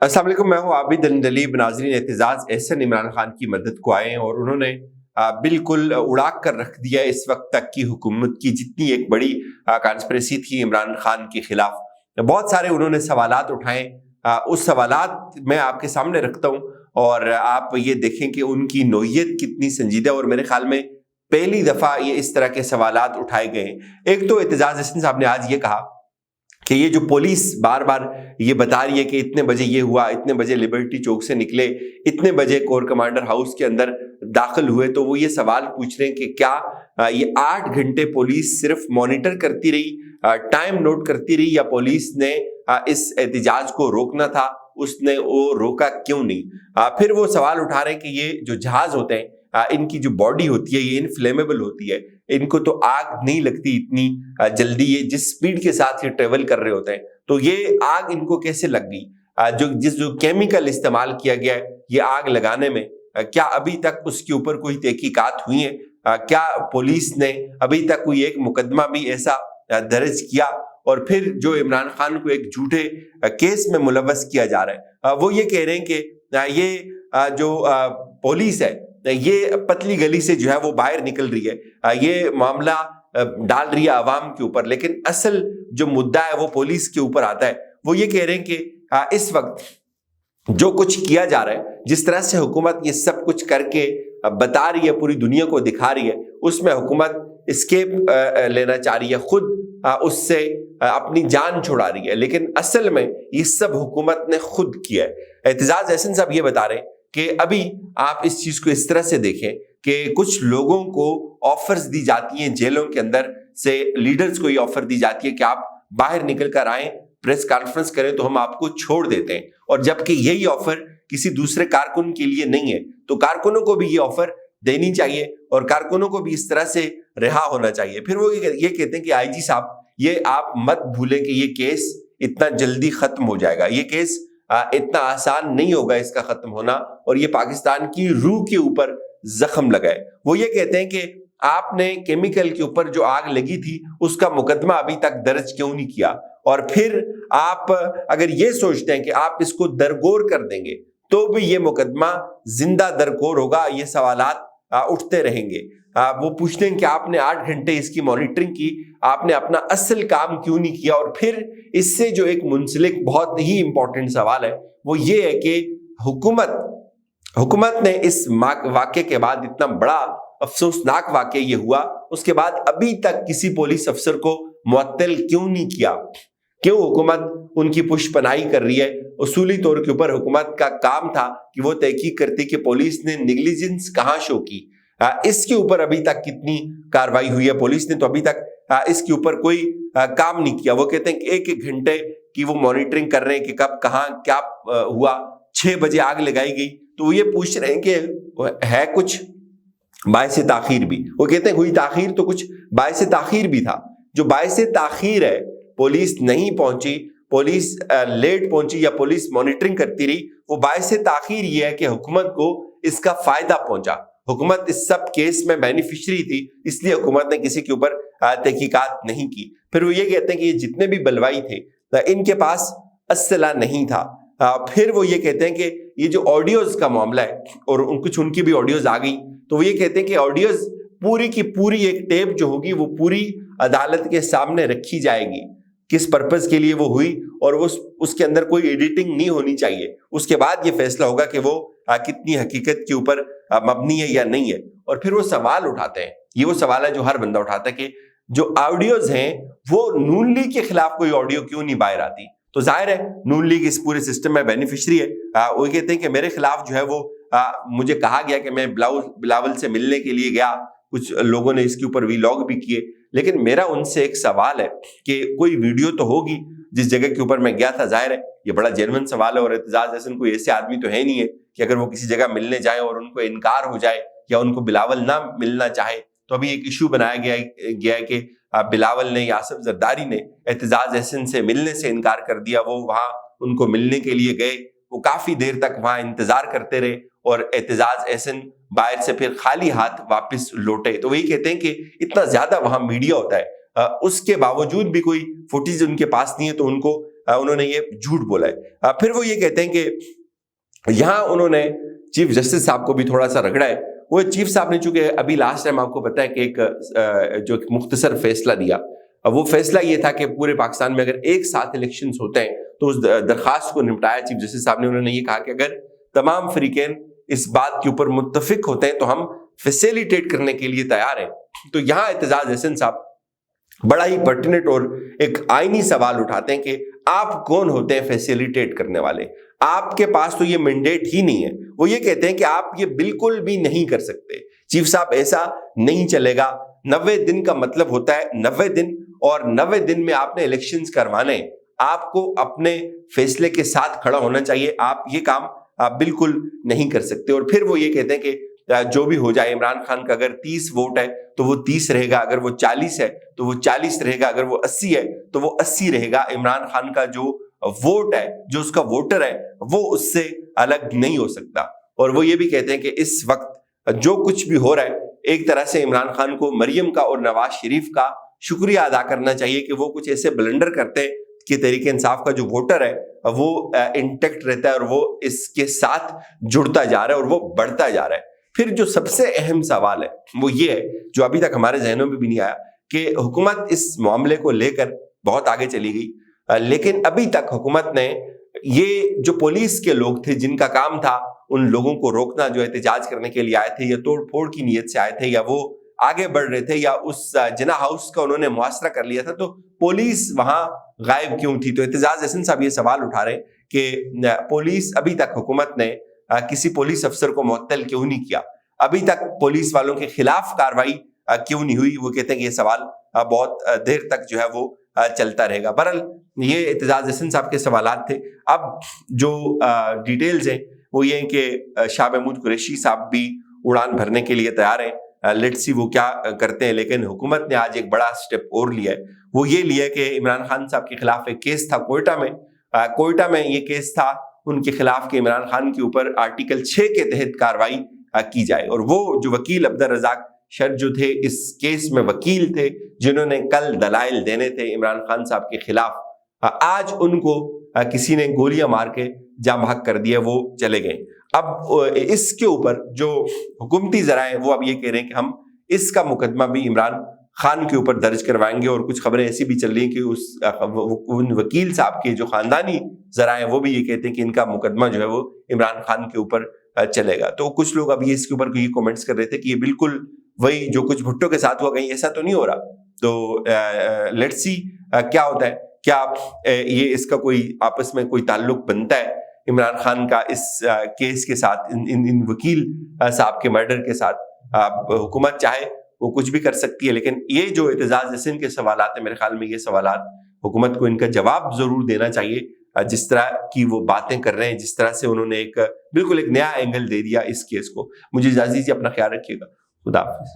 अस्सलाम वालेकुम, मैं हूं आबिद अल-नदलीब। नाज़रीन, एहतिजाज एहसन इमरान खान की मदद को आए हैं और उन्होंने बिल्कुल उड़ा कर रख दिया इस वक्त तक की हुकूमत की जितनी एक बड़ी कॉन्स्पिरेसी थी इमरान खान के खिलाफ। बहुत सारे उन्होंने सवालात उठाए, उस सवालात मैं आपके सामने रखता हूं और आप ये देखें कि उनकी नोयत कितनी संजीदा और मेरे ख्याल में पहली दफा ये इस तरह के सवालात उठाए गए हैं। एक तो एहतिजाज एहसन साहब ने आज ये कहा कि ये जो पुलिस बार बार ये बता रही है कि इतने बजे ये हुआ, इतने बजे लिबर्टी चौक से निकले, इतने बजे कोर कमांडर हाउस के अंदर दाखिल हुए, तो वो ये सवाल पूछ रहे हैं कि क्या ये 8 घंटे पुलिस सिर्फ मॉनिटर करती रही, टाइम नोट करती रही, या पुलिस ने इस एहतिजाज को रोकना था, उसने वो रोका क्यों नहीं। फिर वो सवाल उठा रहे हैं कि ये जो जहाज होते हैं इनकी जो बॉडी होती है ये इनफ्लेमेबल होती है, इनको तो आग नहीं लगती इतनी जल्दी, ये जिस स्पीड के साथ ये ट्रेवल कर रहे होते हैं, तो ये आग इनको कैसे लग गई। जो केमिकल इस्तेमाल किया गया है ये आग लगाने में, क्या अभी तक उसके ऊपर कोई तहकीकात हुई है? क्या पुलिस ने अभी तक कोई एक मुकदमा भी ऐसा दर्ज किया? और फिर जो इमरान खान को एक झूठे केस में मुलव्वस किया जा रहा है, वो ये कह रहे हैं कि ये जो पुलिस है ये पतली गली से जो है वो बाहर निकल रही है, ये मामला डाल रही है आवाम के ऊपर, लेकिन असल जो मुद्दा है वो पुलिस के ऊपर आता है। वो ये कह रहे हैं कि इस वक्त जो कुछ किया जा रहा है, जिस तरह से हुकूमत ये सब कुछ करके बता रही है, पूरी दुनिया को दिखा रही है, उसमें हुकूमत एस्केप लेना चाह रही है, खुद उससे अपनी जान छुड़ा रही है, लेकिन असल में ये सब हुकूमत ने खुद किया है। एहतिजाज एहसन साहब ये बता रहे हैं कि अभी आप इस चीज को इस तरह से देखें कि कुछ लोगों को ऑफर्स दी जाती हैं, जेलों के अंदर से लीडर्स को ये ऑफर दी जाती है कि आप बाहर निकल कर आए, प्रेस कॉन्फ्रेंस करें तो हम आपको छोड़ देते हैं, और जबकि यही ऑफर किसी दूसरे कारकुन के लिए नहीं है, तो कारकुनों को भी ये ऑफर देनी चाहिए और कारकुनों को भी इस तरह से रिहा होना चाहिए। फिर वो ये कहते हैं कि आईजी साहब, ये आप मत भूलें कि ये केस इतना जल्दी खत्म हो जाएगा, ये केस इतना आसान नहीं होगा इसका खत्म होना, और ये पाकिस्तान की रूह के ऊपर जख्म लगा है। वो ये कहते हैं कि आपने केमिकल के ऊपर जो आग लगी थी उसका मुकदमा अभी तक दर्ज क्यों नहीं किया, और फिर आप अगर ये सोचते हैं कि आप इसको दरगोर कर देंगे तो भी ये मुकदमा जिंदा दरगोर होगा, ये सवालात उठते रहेंगे। वो पूछते हैं कि आपने 8 घंटे इसकी मॉनिटरिंग की, आपने अपना असल काम क्यों नहीं किया। और फिर इससे जो एक मुंसलिक बहुत ही इंपॉर्टेंट सवाल है वो ये है कि हुकूमत ने इस वाक्य के बाद, इतना बड़ा अफसोसनाक वाक्य ये हुआ, उसके बाद अभी तक किसी पुलिस अफसर को मुअत्तल क्यों नहीं किया? क्यों हुकूमत उनकी पुष्पनाई कर रही है? उसूली तौर के ऊपर हुकूमत का काम था कि वो तहकीक करती कि पुलिस ने नेग्लिजेंस कहाँ शो की, इसके ऊपर अभी तक कितनी कार्रवाई हुई है? पुलिस ने तो अभी तक इसके ऊपर कोई काम नहीं किया। वो कहते हैं कि एक एक घंटे की वो मॉनिटरिंग कर रहे हैं कि कब कहाँ क्या हुआ। 6 बजे आग लगाई गई, तो वो ये पूछ रहे हैं कि है कुछ बायसे ताखीर भी? वो कहते हैं हुई ताखीर तो कुछ बायसे ताखीर भी था। जो बायसे ताखीर है, पुलिस नहीं पहुंची, पुलिस लेट पहुंची या पुलिस मॉनिटरिंग करती रही, वो बायसे ताखीर ये है कि हुकूमत को इसका फायदा पहुंचा। हुकूमत इस सब केस में बेनिफिशियरी थी, इसलिए हुकूमत ने किसी के ऊपर तहकीकात नहीं की। फिर वो ये कहते हैं कि ये जितने भी बलवाई थे इनके पास असला नहीं था। फिर वो ये कहते हैं कि ये जो ऑडियोज का मामला है, और कुछ उनकी भी ऑडियोज आ गई, तो वो ये कहते हैं कि ऑडियोज पूरी की पूरी एक टेप जो होगी वो पूरी अदालत के सामने रखी जाएगी, किस पर्पस के लिए वो हुई, और वो उसके अंदर कोई एडिटिंग नहीं होनी चाहिए। उसके बाद ये फैसला होगा कि वो कितनी हकीकत के ऊपर मबनी है या नहीं है। और फिर वो सवाल उठाते हैं, ये वो सवाल है जो हर बंदा उठाता है कि जो ऑडियोज हैं वो नून लीग के खिलाफ कोई ऑडियो क्यों नहीं बाहर आती? तो जाहिर है नून लीग इस पूरे सिस्टम में बेनिफिशियरी है। वो कहते हैं कि मेरे खिलाफ जो है वो मुझे कहा गया कि मैं बिलावल से मिलने के लिए गया, कुछ लोगों ने इसके ऊपर वीलॉग भी किए, लेकिन मेरा उनसे एक सवाल है कि कोई वीडियो तो होगी जिस जगह के ऊपर मैं गया था। जाहिर है ये बड़ा जेन्युइन सवाल है, और एहतिजाज एहसन कोई ऐसे आदमी तो है नहीं है कि अगर वो किसी जगह मिलने जाए और उनको इनकार हो जाए या उनको बिलावल ना मिलना चाहे। तो अभी एक इशू बनाया गया है कि बिलावल ने, आसिफ जरदारी ने एहतिजाज एहसन से मिलने से इनकार कर दिया। वो वहां उनको मिलने के लिए गए, वो काफी देर तक वहां इंतजार करते रहे, और एहतिजाज एहसन बाहर से फिर खाली हाथ वापस लौटे। तो वही कहते हैं कि इतना ज्यादा वहां मीडिया होता है, उसके बावजूद भी कोई फुटेज उनके पास नहीं है, तो उनको उन्होंने ये झूठ बोला है। फिर वो ये कहते हैं कि यहाँ उन्होंने चीफ जस्टिस साहब को भी थोड़ा सा रगड़ा है। वो चीफ साहब ने चूंकि अभी लास्ट टाइम आपको पता है कि एक मुख्तसर फैसला दिया, वो फैसला ये था कि पूरे पाकिस्तान में अगर एक साथ इलेक्शंस होते हैं तो उस दरखास्त को निपटाया चीफ जस्टिस साहब ने। उन्होंने ये कहा कि अगर तमाम फरीकैन इस बात के ऊपर मुत्तफिक होते हैं तो हम फैसिलिटेट करने के लिए तैयार हैं। तो यहाँ एतजाज अहसन साहब बड़ा ही पर्टिनेंट और एक आईनी सवाल उठाते हैं कि आप कौन होते हैं फैसिलिटेट करने वाले? आपके पास तो ये मैंडेट ही नहीं है। वो ये कहते हैं कि आप ये बिल्कुल भी नहीं कर सकते। चीफ साहब ऐसा नहीं चलेगा। 90 दिन का मतलब होता है 90 दिन, और 90 दिन में आपने इलेक्शंस करवाने, आपको अपने फैसले के साथ खड़ा होना चाहिए। आप ये काम आप बिल्कुल नहीं कर सकते। और फिर वो ये कहते हैं कि जो भी हो जाए, इमरान खान का अगर 30 वोट है तो वो 30 रहेगा, अगर वो 40 है तो वो 40 रहेगा, अगर वो 80 है तो वो 80 रहेगा। इमरान खान का जो वोट है, जो उसका वोटर है, वो उससे अलग नहीं हो सकता। और वो ये भी कहते हैं कि इस वक्त जो कुछ भी हो रहा है, एक तरह से इमरान खान को मरियम का और नवाज शरीफ का शुक्रिया अदा करना चाहिए कि वो कुछ ऐसे ब्लंडर करते हैं कि तहरीक इंसाफ का जो वोटर है वो इंटेक्ट रहता है और वो इसके साथ जुड़ता जा रहा है और वो बढ़ता जा रहा है। फिर जो सबसे अहम सवाल है वो ये है, जो अभी तक हमारे जहनों में भी नहीं आया, कि हुकूमत इस मामले को लेकर बहुत आगे चली गई, लेकिन अभी तक हुकूमत ने ये जो पुलिस के लोग थे जिनका काम था उन लोगों को रोकना, जो एहतजाज करने के लिए आए थे या तोड़ फोड़ की नीयत से आए थे या वो आगे बढ़ रहे थे या उस जिना हाउस का उन्होंने मुआसरा कर लिया था, तो पुलिस वहां गायब क्यों थी? तो एतजाज अहसन साहब ये सवाल उठा रहे कि पुलिस, अभी तक हुकूमत ने किसी पुलिस अफसर को मुअत्तल क्यों नहीं किया, अभी तक पुलिस वालों के खिलाफ कार्रवाई क्यों नहीं हुई? वो कहते हैं कि ये सवाल बहुत देर तक जो है वो चलता रहेगा। बहरहाल ये एतजाज अहसन साहब के सवालात थे। अब जो डिटेल्स हैं वो ये हैं कि शाह महमूद कुरैशी साहब भी उड़ान भरने के लिए तैयार हैं। लेट्स सी वो क्या करते हैं। लेकिन हुकूमत ने आज एक बड़ा स्टेप और लिया है, वो ये लिया कि इमरान खान साहब के खिलाफ एक केस था कोयटा में ये केस था उनके खिलाफ कि इमरान खान के ऊपर आर्टिकल 6 के तहत कार्रवाई की जाए। और वो जो वकील अब्दुल रज़ाक शर्त जो थे इस केस में वकील थे, जिन्होंने कल दलाइल देने थे इमरान खान साहब के खिलाफ, आज उनको किसी ने गोलियां मार के जाम भाग कर दिया, वो चले गए। अब इसके ऊपर जो हुकूमती ज़राए वो अब ये कह रहे हैं कि हम इसका मुकदमा भी इमरान खान के ऊपर दर्ज करवाएंगे। और कुछ खबरें ऐसी भी चल रही हैं कि उन वकील साहब के जो खानदानी ज़राए वो भी ये कहते हैं कि इनका मुकदमा जो है वो इमरान खान के ऊपर चलेगा। तो कुछ लोग अभी इसके ऊपर ये कमेंट्स कर रहे थे कि ये बिल्कुल वही जो कुछ भुट्टो के साथ हुआ, कहीं ऐसा तो नहीं हो रहा। तो लेट्स सी क्या होता है, क्या ये इसका कोई आपस में कोई ताल्लुक बनता है इमरान खान का इस केस के साथ, इन वकील साहब के मर्डर के साथ। हुकूमत चाहे वो कुछ भी कर सकती है, लेकिन ये जो एतजाज अहसन के सवालात है, मेरे ख्याल में ये सवालात हुकूमत को इनका जवाब जरूर देना चाहिए। जिस तरह की वो बातें कर रहे हैं, जिस तरह से उन्होंने बिल्कुल एक नया एंगल दे दिया इस केस को। मुझे इजाजत दीजिए, अपना ख्याल रखिएगा। खुदा हाफिज़।